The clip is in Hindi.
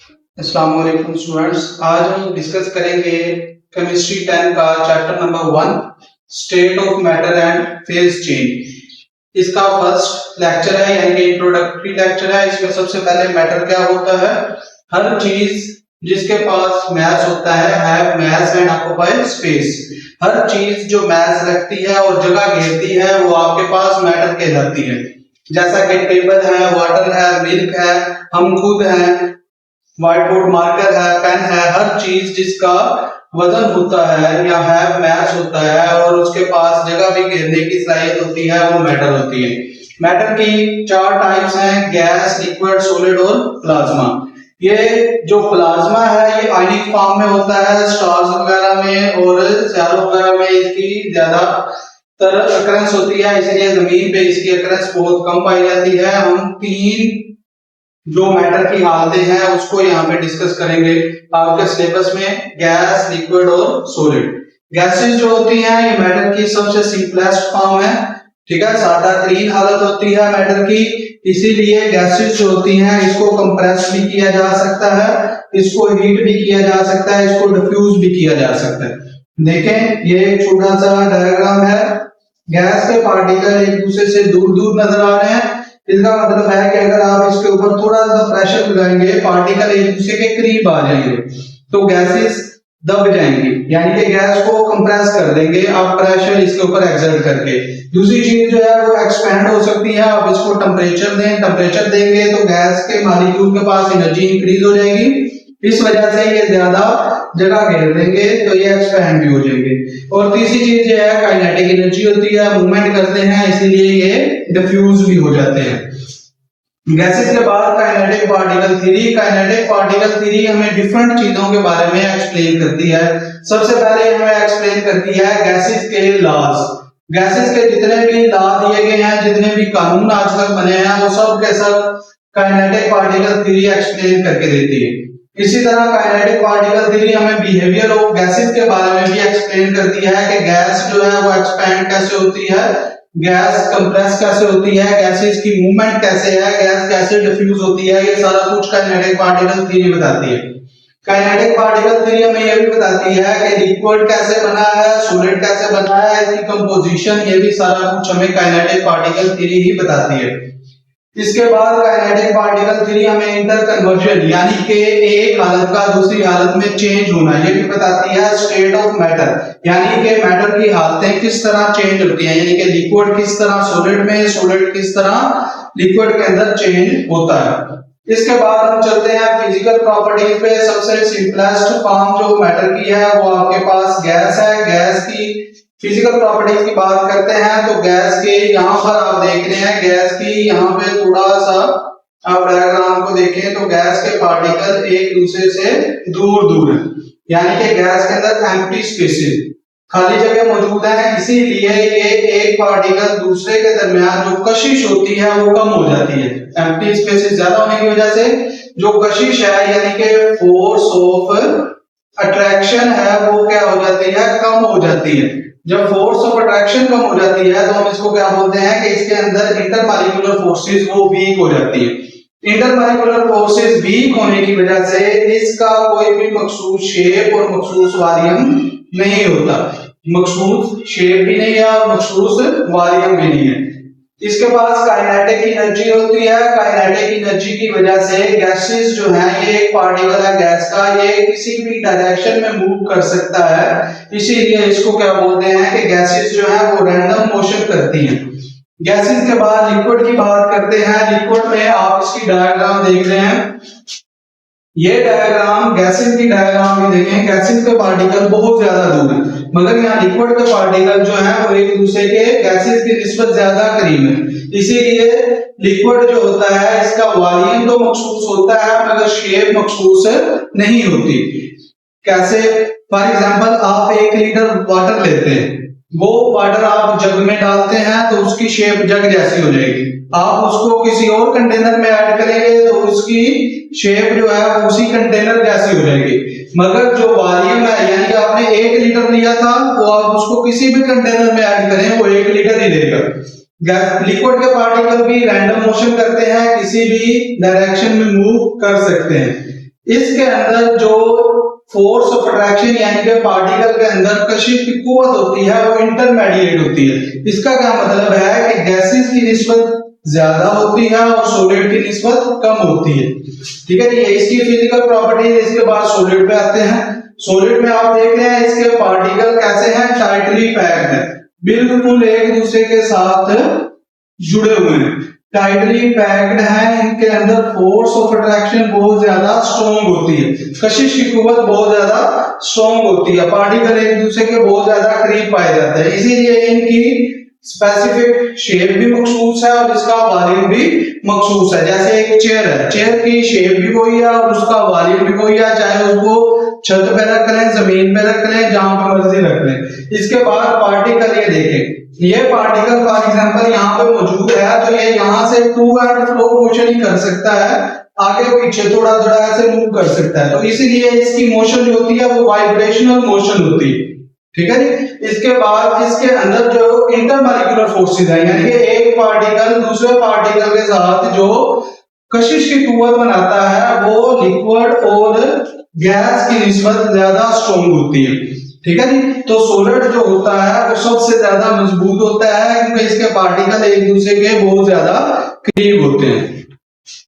अस्सलाम वालेकुम स्टूडेंट्स। आज हम डिस्कस करेंगे केमिस्ट्री 10 का chapter number 1 state of matter and phase change. इसका फर्स्ट लेक्चर है यानी कि इंट्रोडक्टरी लेक्चर है। इसमें सबसे पहले मैटर क्या होता है। हर चीज जिसके पास मैस होता है have mass and occupy space. हर चीज जो मैस रखती है और जगह घेरती है वो आपके पास मैटर कहलाती है। जैसा कि टेबल है, वाटर है, मिल्क है, हम खुद हैं, व्हाइट बोर्ड मार्कर है, पेन है, हर चीज जिसका वजन होता है या हैव मैस होता है और उसके पास जगह भी घेरने की सलाहियत होती है वो मैटर होती है। मैटर की चार टाइप्स हैं, गैस, लिक्विड, सॉलिड और प्लाज्मा। ये जो प्लाज्मा है ये आयनिक फॉर्म में होता है, स्टार्स वगैरह में और शैलो वगैरह में इसकी ज्यादा तर अकरेंस होती है, इसलिए जमीन पे इसकी अकरेंस बहुत कम पाई जाती है। हम तीन जो मैटर की हालतें हैं उसको यहाँ पे डिस्कस करेंगे आपके सिलेबस में, गैस, लिक्विड और सॉलिड। गैसेस जो होती हैं ये मैटर की सबसे सिंपलेस्ट फॉर्म है, ठीक है, सादा तरीन हालत होती है मैटर की। इसीलिए गैसेस जो होती हैं इसको कंप्रेस भी किया जा सकता है, इसको हीट भी किया जा सकता है, इसको डिफ्यूज भी किया जा सकता है। देखें ये एक छोटा सा डायग्राम है, गैस के पार्टिकल एक दूसरे से दूर दूर नजर आ रहे हैं। इसका मतलब है कि अगर आप इसके ऊपर थोड़ा सा प्रेशर लगाएंगे पार्टिकल एक दूसरे के करीब आ जाएंगे तो गैसेस दब जाएंगी, यानी कि गैस को कंप्रेस कर देंगे आप प्रेशर इसके ऊपर एक्सर्ट करके। दूसरी चीज जो है वो एक्सपेंड हो सकती है, आप इसको टेम्परेचर दें, टेम्परेचर देंगे तो गैस के मॉलिक्यूल के पास एनर्जी इंक्रीज हो जाएगी, इस वजह से ये ज्यादा जगह घेर देंगे तो ये एक्सपेंड भी हो जाएंगे। और तीसरी चीज जो है काइनेटिक एनर्जी होती है, मूवमेंट करते हैं इसलिए ये डिफ्यूज भी हो जाते हैं। गैसेस के बाद kinetic particle theory. Kinetic particle theory हमें डिफरेंट चीजों के बारे में एक्सप्लेन करती है। सबसे पहले हमें एक्सप्लेन करती है गैसेस के लॉज। गैसेस के जितने भी लॉ दिए गए हैं, जितने भी कानून आज तक बने हैं वो सब के सब काइनेटिक पार्टिकल थ्योरी एक्सप्लेन करके देती है। इसी तरह काइनेटिक पार्टिकल थ्योरी हमें बिहेवियर ऑफ गैसेस के बारे में भी एक्सप्लेन करती है कि गैस जो है वो एक्सपैंड कैसे होती है, गैस कंप्रेस कैसे होती है, गैसेस की मूवमेंट कैसे है, गैस कैसे डिफ्यूज होती है, ये सारा कुछ काइनेटिक पार्टिकल थ्योरी बताती है। काइनेटिक पार्टिकल थ्योरी हमें ये भी बताती है कि लिक्विड कैसे बना है, सॉलिड कैसे बना है, इसकी कंपोजिशन, ये भी सारा कुछ हमें काइनेटिक पार्टिकल थ्योरी ही बताती है। इसके बाद काइनेटिक पार्टिकल थ्योरी हमें इंटर कन्वर्जन यानी कि एक हालत का दूसरी हालत में चेंज होना ये भी बताती है। स्टेट ऑफ मैटर यानी कि मैटर की हालतें किस तरह चेंज होती हैं, यानी कि लिक्विड किस तरह सॉलिड में, सॉलिड किस तरह लिक्विड के अंदर चेंज होता है। इसके बाद हम चलते हैं फिजिकल प्रॉपर्टीज पे। सबसे सिंपलेस्ट फॉर्म जो मैटर की है वो आपके पास गैस है। गैस की फिजिकल प्रॉपर्टीज की बात करते हैं तो गैस के यहाँ पर आप देख रहे हैं, गैस की यहाँ पे थोड़ा सा आप डायग्राम को देखें तो गैस के पार्टिकल एक दूसरे से दूर दूर है, यानी कि गैस के अंदर एम्प्टी स्पेसेस, खाली जगह मौजूद है, इसीलिए ये एक पार्टिकल दूसरे के दरमियान जो कशिश होती है वो कम हो जाती है। एम्प्टी स्पेसेस ज्यादा होने की वजह से जो कशिश है यानी कि फोर्स ऑफ अट्रैक्शन है वो क्या हो जाती है, कम हो जाती है। जब फोर्स ऑफ अट्रैक्शन कम हो जाती है तो हम इसको क्या बोलते हैं कि इसके अंदर इंटरमॉलिक्यूलर फोर्सेस वो वीक हो जाती है। इंटरमॉलिक्यूलर फोर्सेस वीक होने की वजह से इसका कोई भी मखसूस शेप और मखसूस वॉल्यूम नहीं होता, मखसूस शेप भी नहीं है और मखसूस वॉल्यूम भी नहीं है। इसके पास काइनेटिक एनर्जी होती है। काइनेटिक एनर्जी की वजह से गैसेस जो है, ये एक पार्टिकल है गैस का, ये किसी भी डायरेक्शन में मूव कर सकता है, इसीलिए इसको क्या बोलते हैं कि गैसेस जो है वो रैंडम मोशन करती हैं। गैसेस के बाद लिक्विड की बात करते हैं। लिक्विड में आप इसकी डायग्राम देख रहे हैं, ये डायग्राम गैसेस की डायग्राम भी देखें, गैसेस के पार्टिकल बहुत ज्यादा दूर है मगर यहाँ लिक्विड के पार्टिकल जो है वो एक दूसरे के गैसेस की निस्बत ज्यादा करीब है, इसीलिए लिक्विड जो होता है इसका वॉल्यूम तो मखसूस होता है मगर शेप मखसूस नहीं होती। कैसे? फॉर एग्जांपल आप 1 लीटर वाटर लेते हैं, वो वाटर आप जग में डालते हैं तो उसकी शेप जग जैसी हो जाएगी, आप उसको किसी और कंटेनर में ऐड करेंगे तो उसकी शेप जो है उसी कंटेनर जैसी हो जाएगी, मगर जो वॉल्यूम है यानी कि आपने 1 लीटर लिया था तो आप उसको किसी भी कंटेनर में ऐड करें वो 1 लीटर ही देगा। लिक्विड के पार्टिकल भी रैंडम मोशन करते हैं, किसी भी डायरेक्शन में मूव कर सकते हैं। इसके अंदर जो फोर्स ऑफ अट्रैक्शन यानी कि पार्टिकल के अंदर कशिश की कुव्वत होती है वो इंटरमीडिएट होती है। इसका क्या मतलब है कि गैसेस की निस्बत ज्यादा होती है और सॉलिड की निस्बत कम होती है। ठीक है, ये इसकी फिजिकल प्रॉपर्टी है। इसके बाद सॉलिड पे आते हैं। सॉलिड में आप देख रहे हैं इसके पार्टिकल कैसे हैं, टाइटली पैक्ड है, बिल्कुल एक दूसरे के साथ जुड़े हुए हैं, टाइटली पैक्ड है। इनके अंदर फोर्स ऑफ अट्रैक्शन बहुत ज्यादा स्ट्रॉन्ग होती है, कशिश की कुव्वत बहुत ज्यादा स्ट्रॉन्ग होती है, पार्टिकल एक दूसरे के बहुत ज्यादा करीब पाए जाते हैं। इसीलिए इनकी स्पेसिफिक शेप भी मखसूस है और इसका वॉल्यूम भी मखसूस है। जैसे एक चेयर है, चेयर की शेप भी वही है और उसका वॉल्यूम भी वही है, चाहे उसको छत पे रख लें, जमीन पे रख लें, जहां पे मर्जी रख लें। इसके बाद पार्टिकल ये देखें, ये पार्टिकल फॉर एग्जांपल यहाँ पे मौजूद है तो ये यहाँ से टू एंड फ्रो मोशन ही कर सकता है, आगे पीछे थोड़ा थोड़ा ऐसे मूव कर सकता है। तो इसीलिए इसकी मोशन जो होती है वो वाइब्रेशनल मोशन होती है। ठीक है जी। इसके बाद इसके अंदर जो इंटरमॉलिक्यूलर फोर्सेस है, यानी कि एक पार्टिकल दूसरे पार्टिकल के साथ जो कशिश की कुव्वत बनाता है वो लिक्विड और गैस की निस्बत ज्यादा स्ट्रॉन्ग होती है। ठीक है जी। तो सॉलिड जो होता है वो सबसे ज्यादा मजबूत होता है क्योंकि इसके पार्टिकल एक दूसरे के बहुत ज्यादा करीब होते हैं।